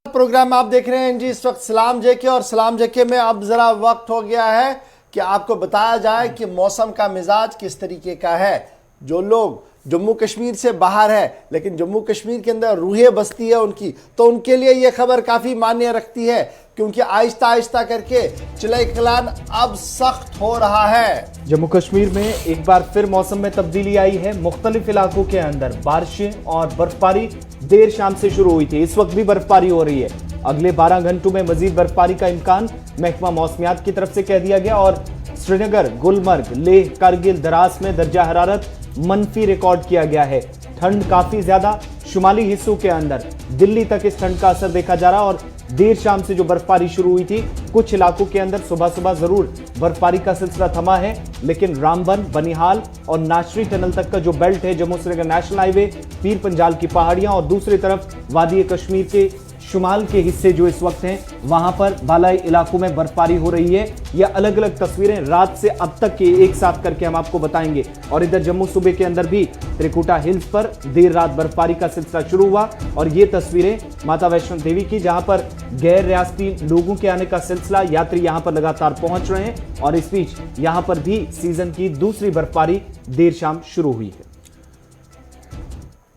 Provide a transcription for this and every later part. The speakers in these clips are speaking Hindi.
प्रोग्राम आप देख रहे हैं जी इस वक्त सलाम जेके, और सलाम जेके में अब जरा वक्त हो गया है कि आपको बताया जाए कि मौसम का मिजाज किस तरीके का है। जो लोग जम्मू कश्मीर से बाहर है लेकिन जम्मू कश्मीर के अंदर रूहें बसती है उनकी, तो उनके लिए यह खबर काफ़ी मान्य रखती है क्योंकि आहिस्ता आहिस्ता करके चिलई कलान अब सख्त हो रहा है। जम्मू कश्मीर में एक बार फिर मौसम में तब्दीली आई है। मुख्तलिफ इलाकों के अंदर बारिशें और बर्फबारी देर शाम से शुरू हुई थी। इस वक्त भी बर्फबारी हो रही है। अगले 12 घंटों में मजीद बर्फबारी का इम्कान महकमा मौसमियात की तरफ से कह दिया गया और श्रीनगर, गुलमर्ग, लेह, करगिल, द्रास में दर्जा हरारत मनफी रिकॉर्ड किया गया है। ठंड काफी ज्यादा शुमाली हिस्सों के अंदर दिल्ली तक इस ठंड का असर देखा जा रहा और देर शाम से जो बर्फबारी शुरू हुई थी, कुछ इलाकों के अंदर सुबह सुबह जरूर बर्फबारी का सिलसिला थमा है, लेकिन रामबन, बनिहाल और नाशरी टनल तक का जो बेल्ट है, जम्मू श्रीनगर नेशनल हाईवे, पीर पंजाल की पहाड़ियां और दूसरी तरफ वादी कश्मीर के शुमाल के हिस्से जो इस वक्त हैं, वहां पर बालाई इलाकों में बर्फबारी हो रही है। यह अलग अलग तस्वीरें रात से अब तक के एक साथ करके हम आपको बताएंगे। और इधर जम्मू सूबे के अंदर भी त्रिकुटा हिल्स पर देर रात बर्फबारी का सिलसिला शुरू हुआ और ये तस्वीरें माता वैष्णो देवी की, जहां पर गैर रियासती लोगों के आने का सिलसिला, यात्री यहां पर लगातार पहुंच रहे हैं और इस बीच यहां पर भी सीजन की दूसरी बर्फबारी देर शाम शुरू हुई है।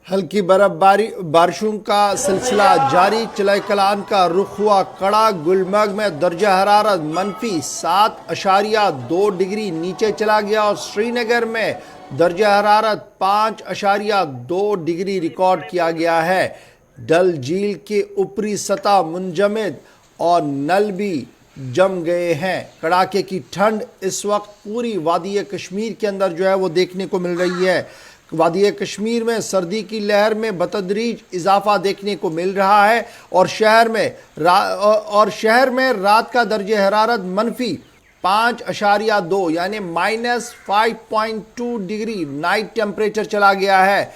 हल्की बर्फबारी बारिशों का सिलसिला जारी। चिलई कलान का रुख हुआ कड़ा। गुलमर्ग में दर्जा हरारत -7.2 डिग्री नीचे चला गया और श्रीनगर में दर्जा हरारत 5.2 डिग्री रिकॉर्ड किया गया है। डल झील के ऊपरी सतह मुंजमद और नल भी जम गए हैं। कड़ाके की ठंड इस वक्त पूरी वादी कश्मीर के अंदर जो है वो देखने को मिल रही है। वादी कश्मीर में सर्दी की लहर में बतदरीज इजाफा देखने को मिल रहा है और शहर में रात का दर्जे हरारत -5.2 यानी -5.2 डिग्री नाइट टेम्परेचर चला गया है।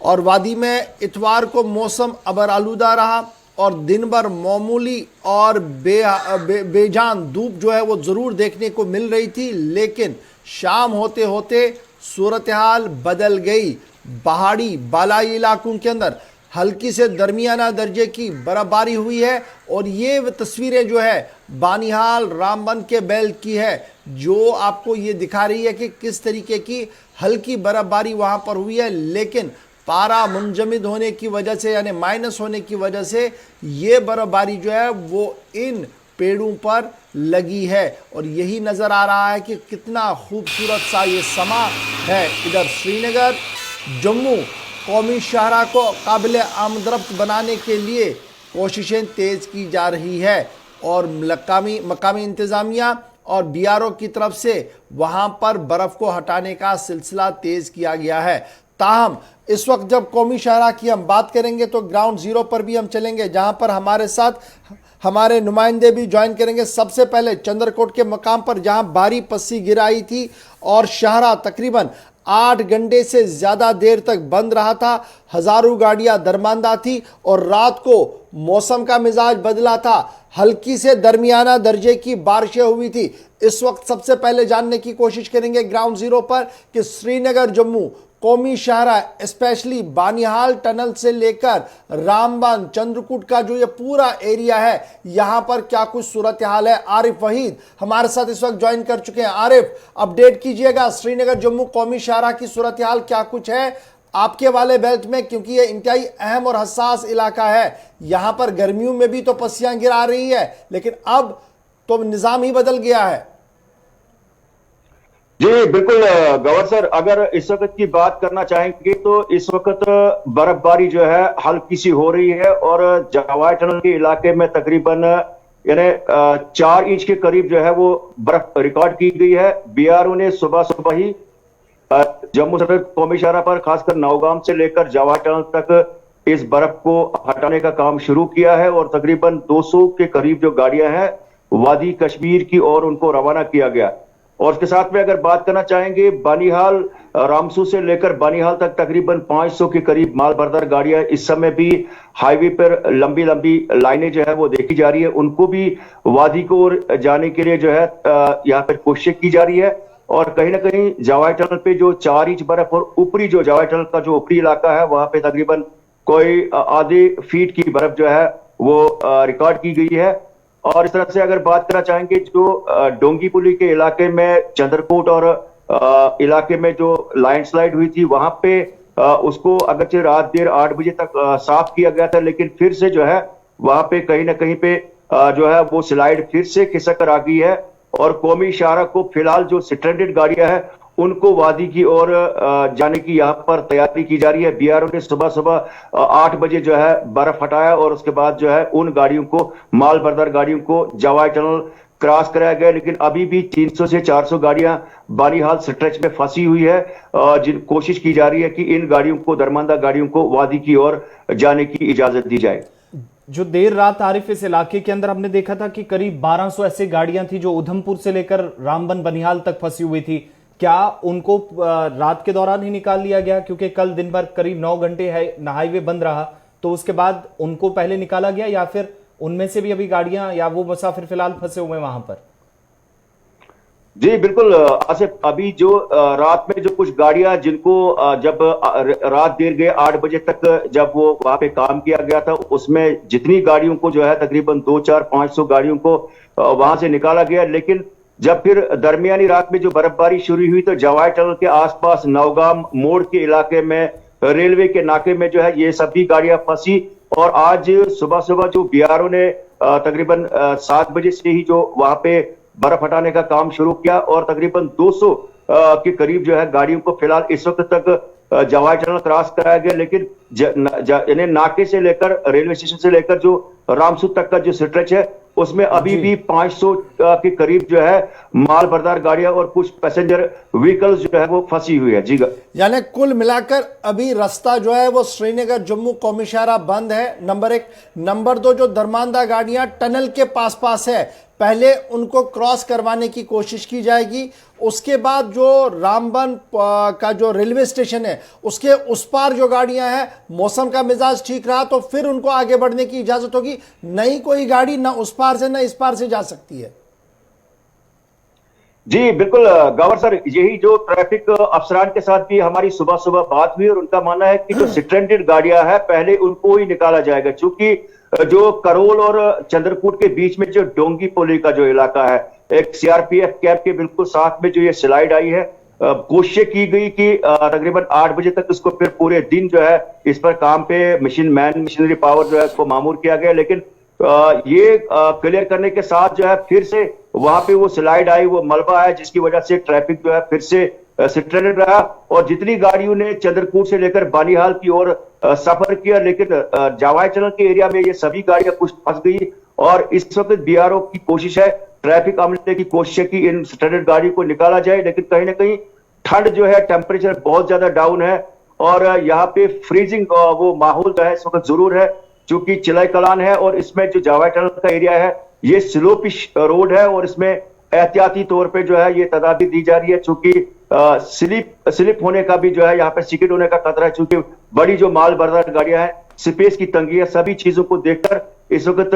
और वादी में इतवार को मौसम अबर आलूदा रहा और दिन भर मामूली और बेजान धूप जो है वो ज़रूर देखने को मिल रही थी, लेकिन शाम होते होते सूरत हाल बदल गई। पहाड़ी बालाई इलाकों के अंदर हल्की से दरमियाना दर्जे की बर्फबारी हुई है और ये तस्वीरें जो है बानिहाल, रामबन के बेल्ट की है, जो आपको ये दिखा रही है कि किस तरीके की हल्की बर्फबारी वहां पर हुई है, लेकिन पारा मुंजमद होने की वजह से यानी माइनस होने की वजह से ये बर्फबारी जो है वो इन पेड़ों पर लगी है और यही नज़र आ रहा है कि कितना खूबसूरत सा ये समा है। इधर श्रीनगर, जम्मू कौमी शाहरा को काबिल आमदरफ्त बनाने के लिए कोशिशें तेज़ की जा रही है और मकामी इंतज़ामिया और BRO की तरफ से वहाँ पर बर्फ़ को हटाने का सिलसिला तेज़ किया गया है। ताहम इस वक्त जब कौमी शाहरा की हम बात करेंगे तो ग्राउंड ज़ीरो पर भी हम चलेंगे, जहाँ पर हमारे साथ हमारे नुमाइंदे भी ज्वाइन करेंगे। सबसे पहले चंद्रकोट के मकाम पर जहां भारी पस्सी गिराई थी और शाहरा तकरीबन 8 घंटे से ज़्यादा देर तक बंद रहा था। हज़ारों गाड़ियां दरमांदा थी और रात को मौसम का मिजाज बदला था। हल्की से दरमियाना दर्जे की बारिशें हुई थी। इस वक्त सबसे पहले जानने की कोशिश करेंगे ग्राउंड ज़ीरो पर कि श्रीनगर, जम्मू कौमी शाहरा, स्पेशली बानिहाल टनल से लेकर रामबन, चंद्रकूट का जो ये पूरा एरिया है, यहाँ पर क्या कुछ सूरत हाल है। आरिफ वहीद हमारे साथ इस वक्त ज्वाइन कर चुके हैं। आरिफ, अपडेट कीजिएगा, श्रीनगर जम्मू कौमी शाहरा की सूरत हाल क्या कुछ है आपके वाले बेल्ट में, क्योंकि ये इंतहाई अहम और हसास इलाका है। यहाँ पर गर्मियों में भी तो पस्सियां गिरा रही है, लेकिन अब तो निज़ाम ही बदल गया है। जी बिल्कुल गवर सर, अगर इस वक्त की बात करना चाहेंगे तो इस वक्त बर्फबारी जो है हल्की सी हो रही है और जवाई टनल के इलाके में तकरीबन यानी 4 इंच के करीब जो है वो बर्फ रिकॉर्ड की गई है। BRO ने सुबह सुबह ही जम्मू श्रीनगर कौमी शाहरा पर खासकर नौगाम से लेकर जवाई टनल तक इस बर्फ को हटाने का काम शुरू किया है और तकरीबन 200 के करीब जो गाड़ियां हैं वादी कश्मीर की ओर उनको रवाना किया गया। और इसके साथ में अगर बात करना चाहेंगे, बानिहाल, रामसू से लेकर बानिहाल तक तकरीबन 500 के करीब माल बरदार गाड़ियां इस समय भी हाईवे पर लंबी लंबी लाइनें जो है वो देखी जा रही है। उनको भी वादी को ओर जाने के लिए जो है यहाँ पर कोशिश की जा रही है और कहीं ना कहीं जवाई टनल पे जो 4 इंच बर्फ और ऊपरी जो जवाई टनल का जो ऊपरी इलाका है वहां पे तकरीबन कोई आधे फीट की बर्फ जो है वो रिकॉर्ड की गई है। और इस तरह से अगर बात करना चाहेंगे जो डोंगीपुली के इलाके में चंद्रकोट और इलाके में जो लैंडस्लाइड हुई थी वहां पे उसको अगरचे रात देर 8 बजे तक साफ किया गया था, लेकिन फिर से जो है वहां पे कहीं ना कहीं पे जो है वो स्लाइड फिर से खिसक कर आ गई है। और कौमी शाहरा को फिलहाल जो स्ट्रैंडेड गाड़ियां हैं उनको वादी की ओर जाने की यहाँ पर तैयारी की जा रही है। बीआरओ ने सुबह सुबह 8 बजे जो है बर्फ हटाया और उसके बाद जो है उन गाड़ियों को, माल बरदार गाड़ियों को जवाई टनल क्रॉस कराया गया, लेकिन अभी भी 300 से 400 गाड़ियां बानीहाल स्ट्रेच में फंसी हुई है। जिन कोशिश की जा रही है कि इन गाड़ियों को, दरमांदा गाड़ियों को वादी की ओर जाने की इजाजत दी जाए। जो देर रात आरिफ इस इलाके के अंदर हमने देखा था कि करीब 1200 ऐसी गाड़ियां थी जो उधमपुर से लेकर रामबन बनिहाल तक फंसी हुई थी। क्या उनको रात के दौरान ही निकाल लिया गया, क्योंकि कल दिन भर करीब 9 घंटे हाईवे बंद रहा, तो उसके बाद उनको पहले निकाला गया, या फिर उनमें से भी अभी गाड़ियां या वो मुसाफिर फिलहाल फंसे हुए हैं वहां पर? जी बिल्कुल आसिफ, अभी जो रात में जो कुछ गाड़ियां जिनको जब रात देर गए 8 बजे तक जब वो वहां पे काम किया गया था, उसमें जितनी गाड़ियों को जो है तकरीबन 200-400-500 गाड़ियों को वहां से निकाला गया। लेकिन जब फिर दरमियानी रात में जो बर्फबारी शुरू हुई तो जवाई टनल के आसपास नौगाम मोड़ के इलाके में रेलवे के नाके में जो है ये सभी गाड़ियां फंसी। और आज सुबह सुबह जो बीआरओ ने तकरीबन 7 बजे से ही जो वहां पे बर्फ हटाने का काम शुरू किया और तकरीबन 200 के करीब जो है गाड़ियों को फिलहाल इस वक्त तक जवाई टनल क्रॉस कराया गया। लेकिन यानी नाके से लेकर रेलवे स्टेशन से लेकर जो रामसूद तक का जो स्ट्रेच है उसमें अभी भी 500 के करीब जो है माल बरदार गाड़ियां और कुछ पैसेंजर व्हीकल्स जो है वो फंसी हुई है। जी, यानी कुल मिलाकर अभी रास्ता जो है वो श्रीनगर जम्मू कौमी शाहरा बंद है, नंबर 1। नंबर 2, जो दरमांदा गाड़ियां टनल के पास है पहले उनको क्रॉस करवाने की कोशिश की जाएगी। उसके बाद जो रामबन का जो रेलवे स्टेशन है उसके उस पार जो गाड़ियां हैं, मौसम का मिजाज ठीक रहा तो फिर उनको आगे बढ़ने की इजाजत होगी। नई कोई गाड़ी ना उस पार से ना इस पार से जा सकती है। जी बिल्कुल गवर सर, यही जो ट्रैफिक अफसरान के साथ भी हमारी सुबह सुबह बात हुई और उनका मानना है कि जो स्ट्रैंडेड गाड़ियां हैं पहले उनको ही निकाला जाएगा, क्योंकि जो करोल और चंद्रकूट के बीच में जो डोंगीपुली का जो इलाका है, एक सीआरपीएफ कैंप के बिल्कुल साथ में जो ये स्लाइड आई है, कोशिश की गई कि तकरीबन 8 बजे तक इसको फिर पूरे दिन जो है इस पर काम पे मशीनरी पावर जो है इसको मामूर किया गया। लेकिन ये क्लियर करने के साथ जो है फिर से वहां पे वो स्लाइड आई, वो मलबा है, जिसकी वजह से ट्रैफिक जो है फिर से स्ट्रैंडेड रहा। और जितनी गाड़ियों ने चंद्रकूट से लेकर बानीहाल की ओर सफर किया, लेकिन जावाई टनल के एरिया में ये सभी गाड़ियां कुछ फंस गई। और इस वक्त बीआरओ की कोशिश है, ट्रैफिक अमले की कोशिश है कि इन स्ट्रैंडेड गाड़ी को निकाला जाए। लेकिन कहीं ना कहीं ठंड जो है, टेम्परेचर बहुत ज्यादा डाउन है और यहाँ पे फ्रीजिंग वो माहौल जो है इस वक्त जरूर है, क्योंकि चिलाई कलान है और इसमें जो जावाई टनल का एरिया है ये स्लोपिश रोड है और इसमें एहतियाती तौर पे जो है ये तदाबीर दी जा रही है, चूंकि स्लिप होने का भी जो है यहाँ पे सिकिट होने का खतरा है, चूंकि बड़ी जो माल बरदार गाड़ियां हैं, स्पेस की तंगी है, सभी चीजों को देखकर इस वक्त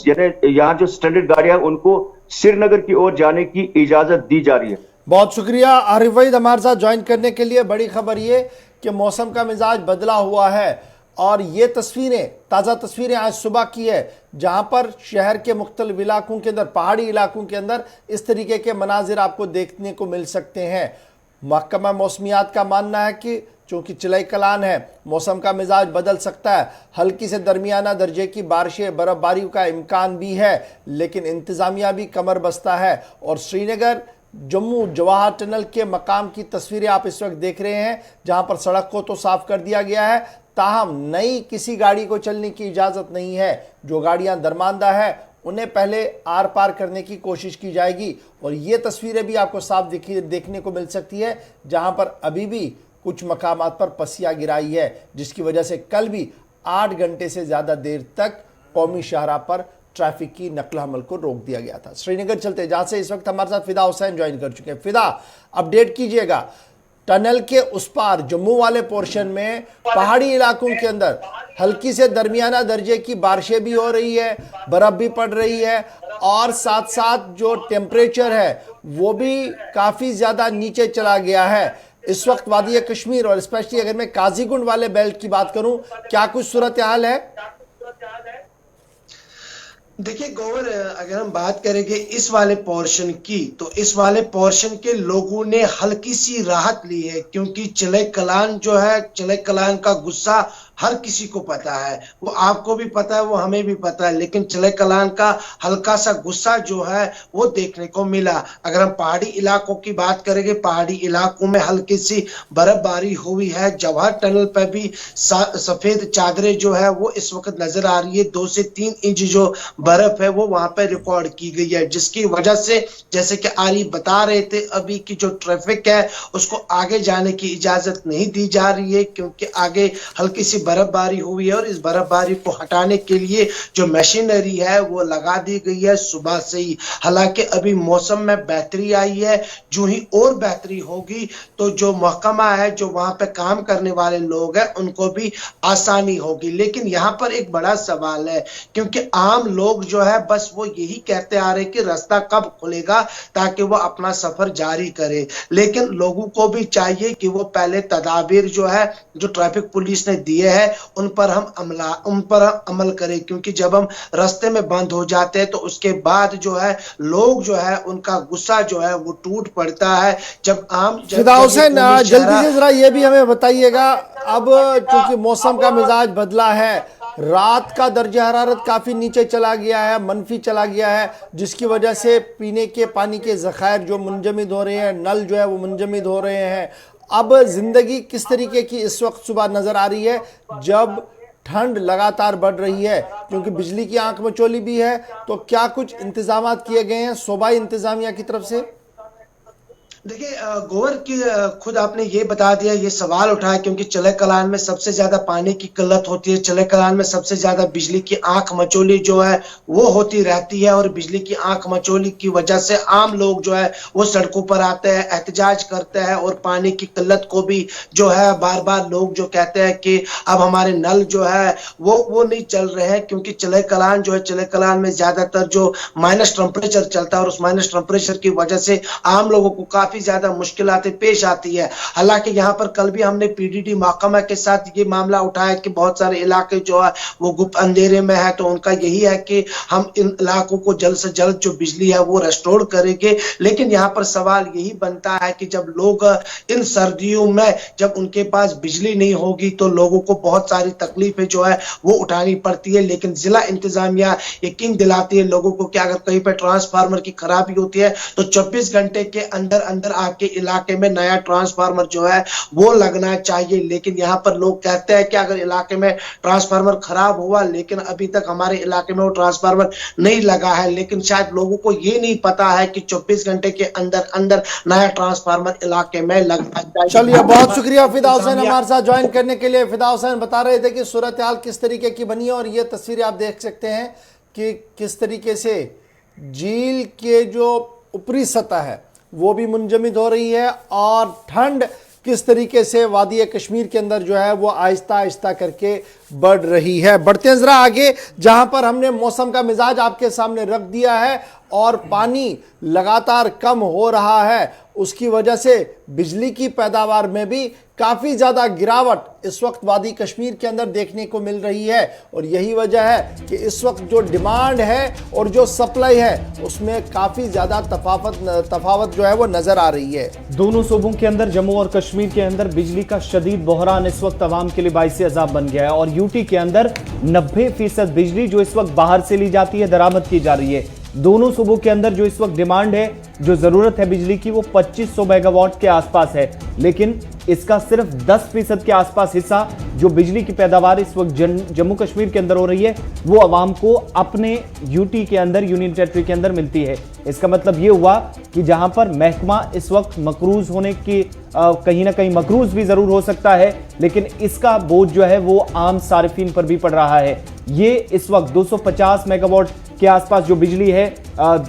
यानी यहाँ जो स्टैंडर्ड गाड़ियां हैं उनको श्रीनगर की ओर जाने की इजाजत दी जा रही है। बहुत शुक्रिया आरिफ वहीद हमारे साथ ज्वाइन करने के लिए। बड़ी खबर ये कि मौसम का मिजाज बदला हुआ है और ये तस्वीरें, ताज़ा तस्वीरें आज सुबह की है, जहां पर शहर के मुख्तलिफ इलाकों के अंदर, पहाड़ी इलाकों के अंदर इस तरीके के मनाजिर आपको देखने को मिल सकते हैं। महकमा मौसमियात का मानना है कि चूंकि चिलाई कलान है, मौसम का मिजाज बदल सकता है, हल्की से दरमियाना दर्जे की बारिशें, बर्फबारी का इम्कान भी है, लेकिन इंतज़ामिया भी कमर बस्ता है। और श्रीनगर जम्मू जवाहर टनल के मकाम की तस्वीरें आप इस वक्त देख रहे हैं, जहां पर सड़क को तो साफ कर दिया गया है, ताहम नई किसी गाड़ी को चलने की इजाज़त नहीं है। जो गाड़ियां दरमांदा है उन्हें पहले आर पार करने की कोशिश की जाएगी। और ये तस्वीरें भी आपको साफ देखने को मिल सकती है, जहां पर अभी भी कुछ मकामात पर पसिया गिराई है, जिसकी वजह से कल भी 8 घंटे से ज़्यादा देर तक कौमी शाहरा पर ट्रैफिक की नकल हमल को रोक दिया गया था। श्रीनगर चलते, जहां से इस वक्त हमारे साथ फिदा हुसैन ज्वाइन कर चुके हैं। फिदा, अपडेट कीजिएगा, टनल के उस पार जम्मू वाले पोर्शन में पहाड़ी इलाकों के अंदर हल्की से दरमियाना दर्जे की बारिशें भी हो रही है, बर्फ भी पड़ रही है और साथ साथ जो टेम्परेचर है वो भी काफ़ी ज़्यादा नीचे चला गया है इस वक्त वादी कश्मीर। और स्पेशली अगर मैं काजीगुंड वाले बेल्ट की बात करूं, क्या कुछ सूरत हाल है? देखिए गौर, अगर हम बात करेंगे इस वाले पोर्शन की, तो इस वाले पोर्शन के लोगों ने हल्की सी राहत ली है, क्योंकि चिले कलान जो है, चिले कलान का गुस्सा हर किसी को पता है, वो आपको भी पता है, वो हमें भी पता है, लेकिन चिले कलान का हल्का सा गुस्सा जो है वो देखने को मिला। अगर हम पहाड़ी इलाकों की बात करेंगे, पहाड़ी इलाकों में हल्की सी बर्फबारी हुई है। जवाहर टनल पर भी सफेद चादरें जो है वो इस वक्त नजर आ रही है। 2 से 3 इंच जो बर्फ है वो वहां पर रिकॉर्ड की गई है, जिसकी वजह से जैसे कि आरी बता रहे थे अभी की जो ट्रैफिक है उसको आगे जाने की इजाजत नहीं दी जा रही है, क्योंकि आगे हल्की सी बर्फबारी हुई है और इस बर्फबारी को हटाने के लिए जो मशीनरी है वो लगा दी गई है सुबह से ही। हालांकि अभी मौसम में बेहतरी आई है, जो ही और बेहतरी होगी तो जो महकमा है, जो वहां पे काम करने वाले लोग हैं, उनको भी आसानी होगी। लेकिन यहाँ पर एक बड़ा सवाल है, क्योंकि आम लोग जो है बस वो यही कहते आ रहे कि रास्ता कब खुलेगा ताकि वो अपना सफर जारी करे, लेकिन लोगों को भी चाहिए कि वो पहले तदाबीर जो है, जो ट्रैफिक पुलिस ने दिए हैं, उन पर अमल करें, क्योंकि जब हम रास्ते में बंद हो जाते हैं तो उसके बाद जो है लोग जो है उनका गुस्सा जो है वो टूट पड़ता है। जब आम फिदा हुसैन, जल्दी से जरा ये भी हमें बताइएगा, अब चूंकि मौसम का मिजाज बदला है, रात का दर्जा हरारत काफी नीचे चला गया है, मनफी चला गया है, जिसकी वजह से पीने के पानी के ज़खायर जो मुंजमद हो रहे हैं, नल जो है वो मुंजमद हो रहे हैं। अब जिंदगी किस तरीके की इस वक्त सुबह नजर आ रही है जब ठंड लगातार बढ़ रही है, क्योंकि बिजली की आंख मचोली भी है, तो क्या कुछ इंतजाम किए गए हैं सूबाई इंतजामिया की तरफ से? देखिए गोवर की खुद आपने ये बता दिया, ये सवाल उठाया, क्योंकि चिले कलान में सबसे ज्यादा पानी की किल्लत होती है, चिले कलान में सबसे ज्यादा बिजली की आंख मचोली जो है वो होती रहती है, और बिजली की आंख मचोली की वजह से आम लोग जो है वो सड़कों पर आते हैं, एहतजाज करते हैं, और पानी की किल्लत को भी जो है बार बार लोग जो कहते हैं कि अब हमारे नल जो है वो नहीं चल रहे हैं, क्योंकि चिले कलान जो है, चिले कलान में ज्यादातर जो माइनस टेम्परेचर चलता है, और उस माइनस टेम्परेचर की वजह से आम लोगों को काफी ज्यादा मुश्किलातें पेश आती है। हालांकि यहाँ पर कल भी हमने पीडीडी महकमा के साथ ये मामला उठाया कि बहुत सारे इलाके जो है वो गुप्त अंधेरे में है, तो उनका यही है कि हम इन इलाकों को जल्द से जल्द जो बिजली है वो रेस्टोर करेंगे। लेकिन यहाँ पर सवाल यही बनता है कि जब लोग इन सर्दियों में जब उनके पास बिजली नहीं होगी तो लोगों को बहुत सारी तकलीफें जो है वो उठानी पड़ती है, लेकिन जिला इंतजामिया यकीन दिलाती है लोगों को कि अगर कहीं पर ट्रांसफार्मर की खराबी होती है तो 24 घंटे के अंदर अंदर आपके इलाके में नया ट्रांसफार्मर जो है वो लगना चाहिए। लेकिन यहाँ पर लोग कहते हैं कि अगर इलाके में ट्रांसफार्मर खराब हुआ, लेकिन अभी तक हमारे इलाके में वो ट्रांसफार्मर नहीं लगा है, लेकिन शायद लोगों को ये नहीं पता है कि 24 घंटे के अंदर अंदर नया ट्रांसफार्मर इलाके में लगना चाहिए। चलिए, बहुत शुक्रिया फिदा हुसैन हमारे साथ ज्वाइन करने के लिए। फिदा हुसैन बता रहे थे कि सूरत हाल किस तरीके की बनी है, और ये तस्वीरें आप देख सकते हैं कि किस तरीके से झील के जो ऊपरी सतह है वो भी मुंजमद हो रही है, और ठंड किस तरीके से वादी कश्मीर के अंदर जो है वो आहिस्ता आहिस्ता करके बढ़ रही है। बढ़ते हैं जरा आगे, जहां पर हमने मौसम का मिजाज आपके सामने रख दिया है और पानी लगातार कम हो रहा है, उसकी वजह से बिजली की पैदावार में भी काफ़ी ज़्यादा गिरावट इस वक्त वादी कश्मीर के अंदर देखने को मिल रही है। और यही वजह है कि इस वक्त जो डिमांड है और जो सप्लाई है उसमें काफ़ी ज़्यादा तफावत जो है वो नज़र आ रही है। दोनों सूबों के अंदर, जम्मू और कश्मीर के अंदर बिजली का शदीद बहरान इस वक्त आवाम के लिए बाइस अज़ाब बन गया है, और यूटी के अंदर 90% बिजली जो इस वक्त बाहर से ली जाती है दरामद की जा रही है। दोनों सूबों के अंदर जो इस वक्त डिमांड है, जो जरूरत है बिजली की, वो 2500 मेगावाट के आसपास है, लेकिन इसका सिर्फ 10% के आसपास हिस्सा जो बिजली की पैदावार इस वक्त जम्मू कश्मीर के अंदर हो रही है वो आवाम को अपने यूटी के अंदर, यूनियन टेरिटरी के अंदर मिलती है। इसका मतलब ये हुआ कि जहां पर महकमा इस वक्त मकरूज होने की कहीं ना कहीं मकरूज भी जरूर हो सकता है, लेकिन इसका बोझ जो है वो आम सारिफीन पर भी पड़ रहा है। ये इस वक्त 250 मेगावाट के आसपास जो बिजली है,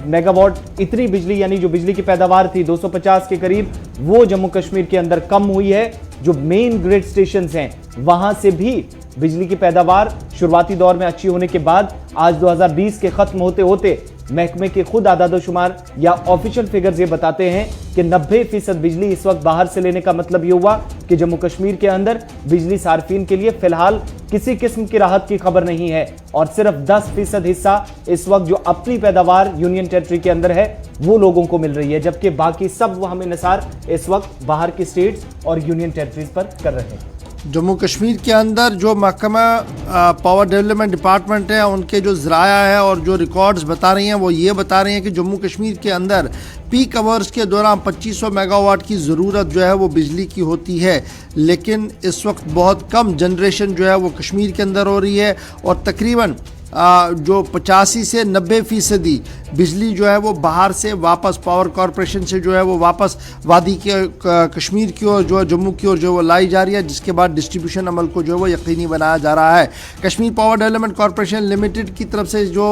मेगावाट इतनी बिजली यानी जो बिजली की पैदावार थी 250 के करीब, वो जम्मू कश्मीर के अंदर कम हुई है। जो मेन ग्रिड स्टेशंस हैं वहां से भी बिजली की पैदावार शुरुआती दौर में अच्छी होने के बाद आज 2020 के खत्म होते होते महकमे के खुद आदादोशुमार या ऑफिशियल फिगर्स ये बताते हैं कि 90% बिजली इस वक्त बाहर से लेने का मतलब ये हुआ कि जम्मू कश्मीर के अंदर बिजली सार्फिन के लिए फिलहाल किसी किस्म की राहत की खबर नहीं है और सिर्फ 10% हिस्सा इस वक्त जो अपनी पैदावार यूनियन टेरिटरी के अंदर है वो लोगों को मिल रही है, जबकि बाकी सब वो हम इन्हिसार इस वक्त बाहर की स्टेट्स और यूनियन टेरिटरीज पर कर रहे हैं। जम्मू कश्मीर के अंदर जो महकमा पावर डेवलपमेंट डिपार्टमेंट है उनके जो ज़राया है और जो रिकॉर्ड्स बता रही हैं वो ये बता रही हैं कि जम्मू कश्मीर के अंदर पीक आवर्स के दौरान 2500 मेगावाट की ज़रूरत जो है वो बिजली की होती है, लेकिन इस वक्त बहुत कम जनरेशन जो है वो कश्मीर के अंदर हो रही है और तकरीबन जो 85 से 90% बिजली जो है वो बाहर से वापस पावर कॉरपोरेशन से जो है वो वापस वादी के कश्मीर की ओर जो जम्मू की ओर जो वो लाई जा रही है, जिसके बाद डिस्ट्रीब्यूशन अमल को जो है वो यकीनी बनाया जा रहा है। Kashmir power development corporation limited की तरफ से जो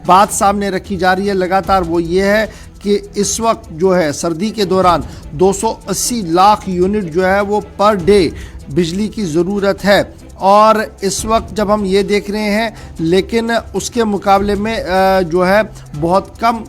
बात सामने रखी जा रही है लगातार वो ये है कि इस वक्त जो है सर्दी के दौरान 280 लाख यूनिट जो है वो पर डे बिजली की ज़रूरत है और इस वक्त जब हम ये देख रहे हैं, लेकिन उसके मुकाबले में जो है बहुत कम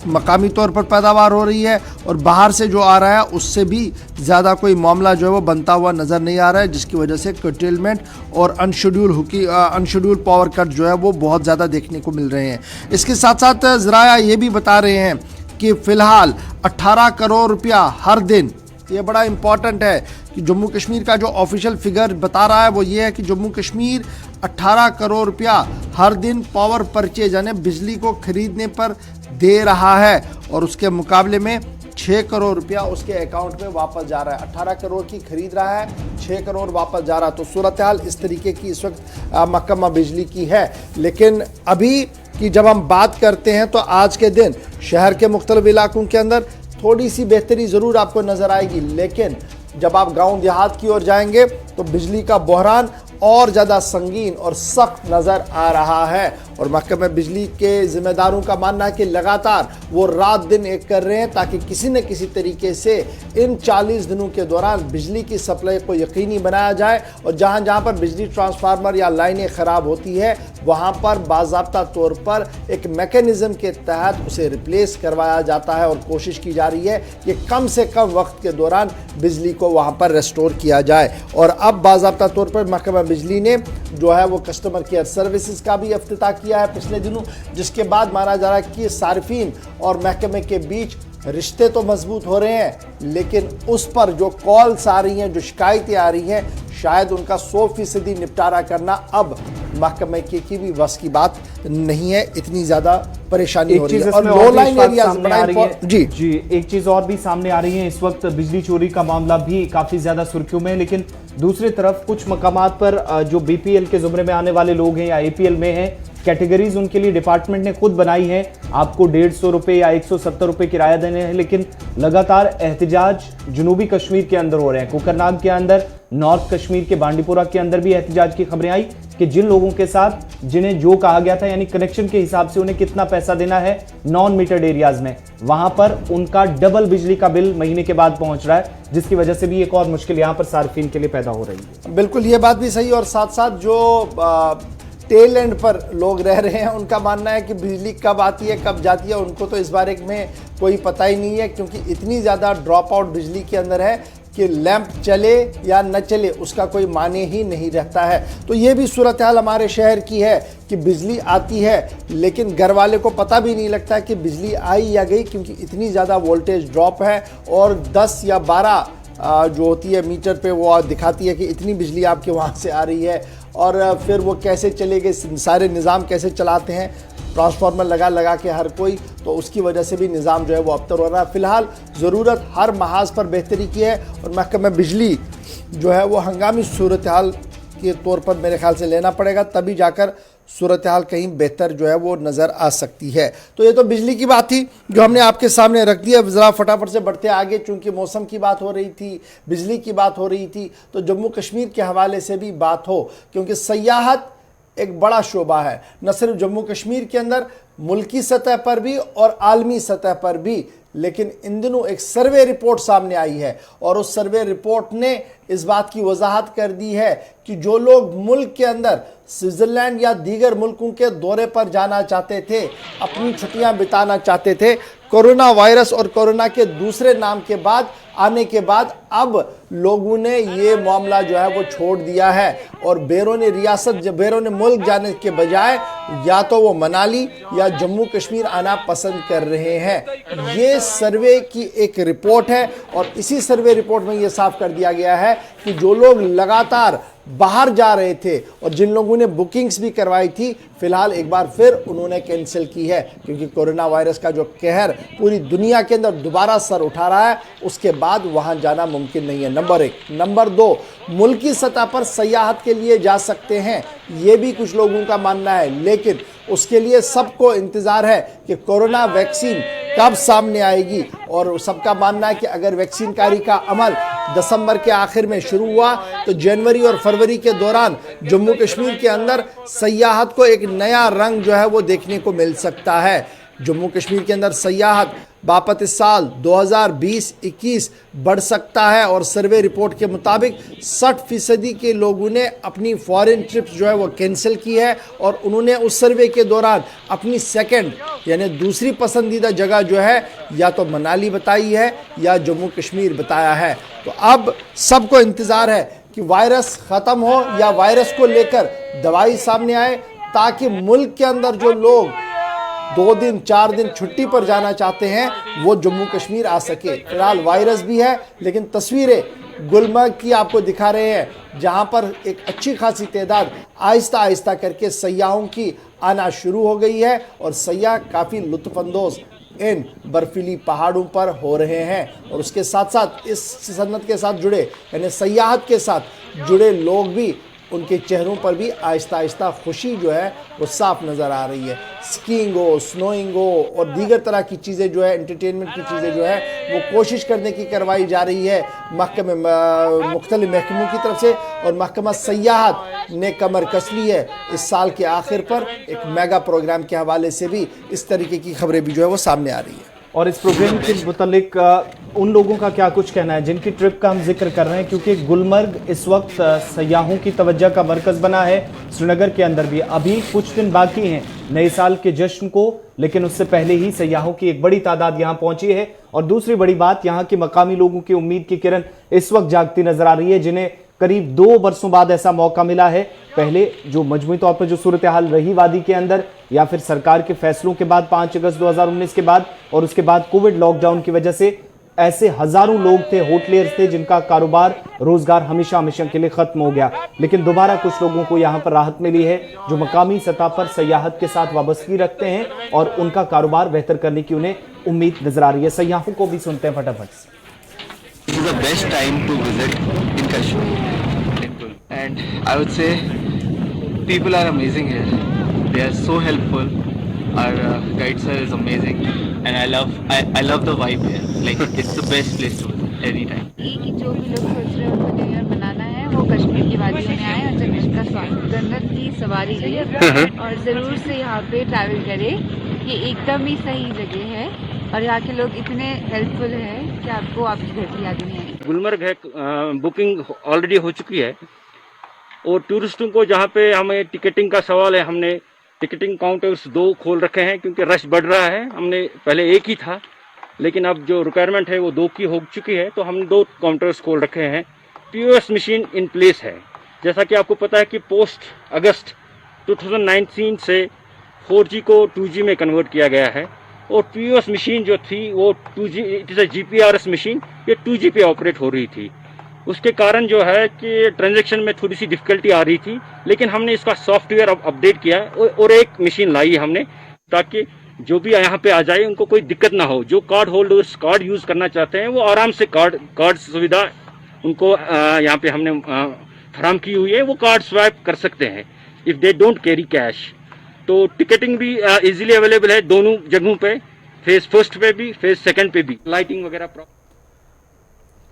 मकामी तौर पर पैदावार हो रही है और बाहर से जो आ रहा है उससे भी ज़्यादा कोई मामला जो है वो बनता हुआ नज़र नहीं आ रहा है, जिसकी वजह से कर्टेलमेंट और अनशेड्यूल पावर कट जो है वो बहुत ज़्यादा देखने को मिल रहे हैं। इसके साथ साथ ज़राया ये भी बता रहे हैं कि फ़िलहाल 18 करोड़ रुपया हर दिन, ये बड़ा इम्पॉर्टेंट है कि जम्मू कश्मीर का जो ऑफिशियल फिगर बता रहा है वो ये है कि जम्मू कश्मीर 18 करोड़ रुपया हर दिन पावर परचेज यानी बिजली को खरीदने पर दे रहा है और उसके मुकाबले में 6 करोड़ रुपया उसके अकाउंट में वापस जा रहा है। 18 करोड़ की खरीद रहा है, 6 करोड़ वापस जा रहा है। तो सूरत हाल इस तरीके की इस वक्त महकमा बिजली की है। लेकिन अभी की जब हम बात करते हैं तो आज के दिन शहर के मुख्तलिफ इलाकों के अंदर थोड़ी सी बेहतरी ज़रूर आपको नज़र आएगी, लेकिन जब आप गांव देहात की ओर जाएंगे तो बिजली का बहरान और ज़्यादा संगीन और सख्त नज़र आ रहा है और महकमा बिजली के ज़िम्मेदारों का मानना है कि लगातार वो रात दिन एक कर रहे हैं ताकि किसी न किसी तरीके से इन 40 दिनों के दौरान बिजली की सप्लाई को यकीनी बनाया जाए और जहां जहां पर बिजली ट्रांसफार्मर या लाइनें ख़राब होती है वहां पर बाज़ाब्ता तौर पर एक मैकेनिज़्म के तहत उसे रिप्लेस करवाया जाता है और कोशिश की जा रही है कि कम से कम वक्त के दौरान बिजली को वहां पर रेस्टोर किया जाए। और अब बाज़ाब्ता तौर पर महकमा बिजली ने जो है वो कस्टमर केयर सर्विसेज का भी इफ्तिताह किया है पिछले दिनों, जिसके बाद माना जा रहा है कि सार्फिन और महकमे के बीच रिश्ते तो मजबूत हो रहे हैं, लेकिन उस पर जो कॉल्स आ रही हैं, जो शिकायतें आ रही हैं, शायद उनका 100% निपटारा करना अब महकमे की भी बस की बात नहीं है। इतनी ज़्यादा परेशानी हो रही है और लो लाइन एरियाज जी एक चीज़ और भी सामने आ रही है। इस वक्त बिजली चोरी का मामला भी काफ़ी ज़्यादा सुर्खियों में है, लेकिन दूसरी तरफ कुछ मकामात पर जो बीपीएल के ज़ुमरे में आने वाले लोग हैं या एपीएल में हैं, कैटेगरीज उनके लिए डिपार्टमेंट ने खुद बनाई है। आपको 150 रुपये या 170 रुपये किराया देने हैं, लेकिन लगातार एहतजाज जनूबी कश्मीर के अंदर हो रहे हैं। कुकरनाग के अंदर, नॉर्थ कश्मीर के बांडीपुरा के अंदर भी एहतजाज की खबरें आई कि जिन लोगों के साथ जिन्हें जो कहा गया था यानी कनेक्शन के हिसाब से उन्हें कितना पैसा देना है नॉन मीटर्ड एरियाज में, वहां पर उनका डबल बिजली का बिल महीने के बाद पहुंच रहा है, जिसकी वजह से भी एक और मुश्किल यहां पर सार्फिन के लिए पैदा हो रही है। बिल्कुल ये बात भी सही और साथ साथ जो टेल एंड पर लोग रह रहे हैं उनका मानना है कि बिजली कब आती है कब जाती है उनको तो इस बारे में कोई पता ही नहीं है, क्योंकि इतनी ज़्यादा ड्रॉप आउट बिजली के अंदर है कि लैंप चले या न चले उसका कोई माने ही नहीं रहता है। तो ये भी सूरत हाल हमारे शहर की है कि बिजली आती है लेकिन घर वाले को पता भी नहीं लगता कि बिजली आई या गई, क्योंकि इतनी ज़्यादा वोल्टेज ड्रॉप है और 10 या 12 जो होती है मीटर पे वो दिखाती है कि इतनी बिजली आपके वहाँ से आ रही है और फिर वो कैसे चलेंगे, सारे निज़ाम कैसे चलाते हैं, ट्रांसफार्मर लगा के हर कोई, तो उसकी वजह से भी निज़ाम जो है वो अबतर हो रहा है। फ़िलहाल ज़रूरत हर महाज पर बेहतरी की है और महकमा बिजली जो है वो हंगामी सूरत हाल के तौर पर मेरे ख्याल से लेना पड़ेगा, तभी जाकर सूरत हाल कहीं बेहतर जो है वो नज़र आ सकती है। तो ये तो बिजली की बात थी जो हमने आपके सामने रख दी। अब ज़रा फटाफट से बढ़ते आगे, चूँकि मौसम की बात हो रही थी, बिजली की बात हो रही थी, तो जम्मू कश्मीर के हवाले से भी बात हो, क्योंकि सयाहत एक बड़ा शोबा है, न सिर्फ जम्मू कश्मीर के अंदर, मुल्की सतह पर भी और आलमी सतह पर भी। लेकिन इन दिनों एक सर्वे रिपोर्ट सामने आई है और उस सर्वे रिपोर्ट ने इस बात की वजाहत कर दी है कि जो लोग मुल्क के अंदर स्विट्जरलैंड या दीगर मुल्कों के दौरे पर जाना चाहते थे, अपनी छुट्टियां बिताना चाहते थे। कोरोना वायरस और कोरोना के दूसरे नाम के बाद आने के बाद अब लोगों ने ये मामला जो है वो छोड़ दिया है और बैरून रियासत, बैरून मुल्क जाने के बजाय या तो वो मनाली या जम्मू कश्मीर आना पसंद कर रहे हैं। ये सर्वे की एक रिपोर्ट है और इसी सर्वे रिपोर्ट में ये साफ कर दिया गया है कि जो लोग लगातार बाहर जा रहे थे और जिन लोगों ने बुकिंग्स भी करवाई थी, फिलहाल एक बार फिर उन्होंने कैंसिल की है, क्योंकि कोरोना वायरस का जो कहर पूरी दुनिया के अंदर दोबारा सर उठा रहा है, उसके बाद वहां जाना मुमकिन नहीं है। नंबर 1। नंबर 2, मुल्की सतह पर सयाहत के लिए जा सकते हैं, ये भी कुछ लोगों का मानना है, लेकिन उसके लिए सबको इंतजार है कि कोरोना वैक्सीन कब सामने आएगी। और सबका मानना है कि अगर वैक्सीन कारी का अमल दिसंबर के आखिर में शुरू हुआ तो जनवरी और फरवरी के दौरान जम्मू कश्मीर के अंदर सयाहत को एक नया रंग जो है वो देखने को मिल सकता है। जम्मू कश्मीर के अंदर सयाहत बापत इस साल 2020-21 बढ़ सकता है और सर्वे रिपोर्ट के मुताबिक 60% के लोगों ने अपनी फॉरेन ट्रिप्स जो है वो कैंसिल की है और उन्होंने उस सर्वे के दौरान अपनी सेकंड यानी दूसरी पसंदीदा जगह जो है या तो मनाली बताई है या जम्मू कश्मीर बताया है। तो अब सबको इंतज़ार है कि वायरस ख़त्म हो या वायरस को लेकर दवाई सामने आए, ताकि मुल्क के अंदर जो लोग 2 दिन 4 दिन छुट्टी पर जाना चाहते हैं वो जम्मू कश्मीर आ सके। फिलहाल वायरस भी है, लेकिन तस्वीरें गुलमर्ग की आपको दिखा रहे हैं, जहां पर एक अच्छी खासी तादाद आहिस्ता आहिस्ता करके सयाहों की आना शुरू हो गई है और सयाह काफ़ी लुत्फ़अंदोज़ इन बर्फीली पहाड़ों पर हो रहे हैं। और उसके साथ साथ इस सन्नत के साथ जुड़े यानी सयाहत के साथ जुड़े लोग भी, उनके चेहरों पर भी आहिस्ता आहिस्ता खुशी जो है वो साफ नज़र आ रही है। स्कीइंग हो, स्नोइंग हो और दीगर तरह की चीज़ें जो है, एंटरटेनमेंट की चीज़ें जो है वो कोशिश करने की करवाई जा रही है मुख्तलिफ महकमों की तरफ से। और महकमा सयाहत ने कमर कस ली है इस साल के आखिर पर एक मेगा प्रोग्राम के हवाले से भी इस तरीके की खबरें भी जो है वो सामने आ रही है। और इस प्रोग्राम के मुतालिक उन लोगों का क्या कुछ कहना है जिनकी ट्रिप का हम जिक्र कर रहे हैं, क्योंकि गुलमर्ग इस वक्त सयाहों की तवज्जो का मरकज़ बना है। श्रीनगर के अंदर भी अभी कुछ दिन बाकी हैं नए साल के जश्न को, लेकिन उससे पहले ही सयाहों की एक बड़ी तादाद यहाँ पहुंची है। और दूसरी बड़ी बात, यहाँ के मकामी लोगों की उम्मीद की किरण इस वक्त जागती नजर आ रही है, जिन्हें करीब 2 बरसों बाद ऐसा मौका मिला है। पहले जो मजमूई तौर पर जो सूरत हाल रही वादी के अंदर, या फिर सरकार के फैसलों के बाद 5 अगस्त 2019 के बाद, और उसके बाद कोविड लॉकडाउन की वजह से ऐसे हजारों लोग थे, होटलियर्स थे, जिनका कारोबार रोजगार हमेशा हमेशा के लिए खत्म हो गया। लेकिन दोबारा कुछ लोगों को यहाँ पर राहत मिली है जो मकामी सतह पर सयाहत के साथ वाबस्तगी रखते हैं और उनका कारोबार बेहतर करने की उन्हें उम्मीद नजर आ रही है। सयाहों को भी सुनते हैं फटाफट। This is the best time to visit in Kashmir, and I would say people are amazing here. They are so helpful. Our guide sir is amazing, and I love the vibe here. Like it's the best place to visit anytime. कि जो भी लोग सोच रहे हैं उनको न्यू ईयर मनाना है, वो कश्मीर की वादियों में आए और जन्नत का स्वागत, जन्नत की सवारी लें और ज़रूर से यहाँ पे ट्रैवल करें। ये एकदम ही सही जगह है और यहाँ के लोग इतने हेल्पफुल हैं कि आपको आपके घर की याद नहीं आएगी। गुलमर्ग है, बुकिंग ऑलरेडी हो चुकी है और टूरिस्टों को जहाँ पे हमें टिकटिंग का सवाल है, हमने टिकटिंग काउंटर्स 2 खोल रखे हैं क्योंकि रश बढ़ रहा है। हमने पहले एक ही था, लेकिन अब जो रिक्वायरमेंट है वो 2 की हो चुकी है, तो हमने 2 काउंटर्स खोल रखे हैं। POS मशीन इन प्लेस है। जैसा कि आपको पता है कि पोस्ट अगस्त 2019 से 4G को 2G में कन्वर्ट किया गया है और POS मशीन जो थी वो 2G, it is a GPRS machine, ये 2G पे ऑपरेट हो रही थी। उसके कारण जो है कि ट्रांजैक्शन में थोड़ी सी डिफिकल्टी आ रही थी, लेकिन हमने इसका सॉफ्टवेयर अपडेट किया और एक मशीन लाई हमने, ताकि जो भी यहाँ पे आ जाए उनको कोई दिक्कत ना हो। जो कार्ड होल्डर्स कार्ड यूज़ करना चाहते हैं वो आराम से कार्ड सुविधा उनको यहाँ पे हमने फराम की हुई है, वो कार्ड स्वाइप कर सकते हैं if they don't carry cash. तो टिकटिंग भी इजीली अवेलेबल है दोनों जगहों पे, फेज फर्स्ट पे भी, फेज सेकंड पे भी। लाइटिंग वगैरह।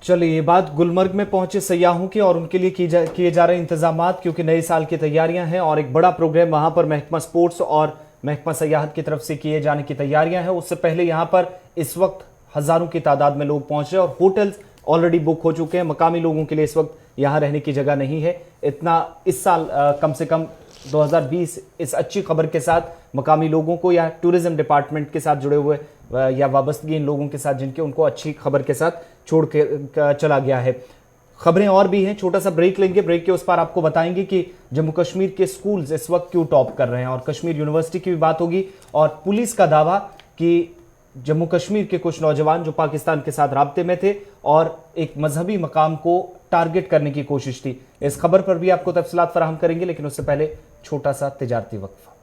चलिए, ये बात गुलमर्ग में पहुंचे सयाहों की और उनके लिए किए जा रहे इंतजामात, क्योंकि नए साल की तैयारियां हैं और एक बड़ा प्रोग्राम वहां पर महकमा स्पोर्ट्स और महकमा सयाहत की तरफ से किए जाने की तैयारियां हैं। उससे पहले यहां पर इस वक्त हजारों की तादाद में लोग पहुंच रहे हैं और होटल्स ऑलरेडी बुक हो चुके हैं। मकामी लोगों के लिए इस वक्त यहां रहने की जगह नहीं है। इतना इस साल कम से कम 2020 इस अच्छी खबर के साथ मकामी लोगों को या टूरिज्म डिपार्टमेंट के साथ जुड़े हुए या वाबस्तगी इन लोगों के साथ जिनके उनको अच्छी खबर के साथ छोड़ के चला गया है। खबरें और भी हैं, छोटा सा ब्रेक लेंगे, ब्रेक के उस पार आपको बताएंगे कि जम्मू कश्मीर के स्कूल्स इस वक्त क्यों टॉप कर रहे हैं, और कश्मीर यूनिवर्सिटी की भी बात होगी, और पुलिस का दावा कि जम्मू कश्मीर के कुछ नौजवान जो पाकिस्तान के साथ राब्ते में थे और एक मजहबी मकाम को टारगेट करने की कोशिश थी। इस खबर पर भी आपको तफसीलात फराहम करेंगे, लेकिन उससे पहले छोटा सा तिजारती वक्फा।